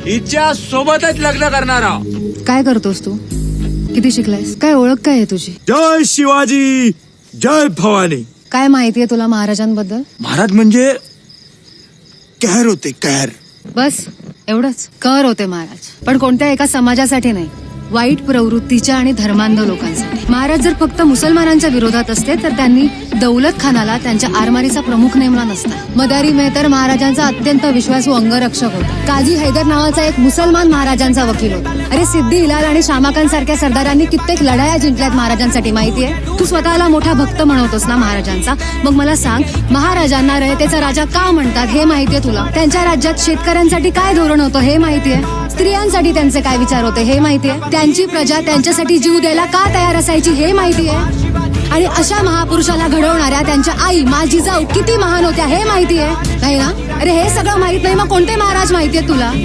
हिच्या सोबतच लग्न करणार आहोत. काय करतोस तू? किती शिकलायस? काय ओळख काय आहे तुझी? जय शिवाजी, जय भवानी. काय माहितीये तुला महाराजांबद्दल? महाराज म्हणजे कहर होते, कहर. बस एवढंच? कर होते महाराज, पण कोणत्या एका समाजासाठी नाही, वाईट प्रवृत्तीच्या आणि धर्मांध लोकांसाठी. महाराज जर फक्त मुसलमानांच्या विरोधात असते तर त्यांनी दौलत खानाला त्यांच्या आरमारीचा प्रमुख नेमला नसता. मदारी मेहतर महाराजांचा अत्यंत विश्वासू अंगरक्षक होता. काजी हैदर नावाचा एक मुसलमान महाराजांचा वकील होता. अरे सिद्धी हिलाल आणि शामाखान सारख्या सरदारांनी कित्येक लढाया जिंकल्यात महाराजांसाठी, माहितीये? तू स्वतःला मोठा भक्त म्हणवतोस ना महाराजांचा, मग मला सांग, महाराजांना रयतेचा राजा का म्हणतात हे माहितीये तुला? त्यांच्या राज्यात शेतकऱ्यांसाठी काय धोरण होतं हे माहितीये? स्त्रियांसाठी त्यांचे काय विचार होते हे माहितीये? त्यांची प्रजा त्यांच्यासाठी जीव द्यायला का तयार असायची हे माहितीये? आणि अशा महापुरुषाला घडवणाऱ्या त्यांच्या आई माझी जाऊ किती महान होत्या हे माहितीये? नाही ना? अरे हे सगळं माहित नाही, मग कोणते महाराज माहितीये तुला?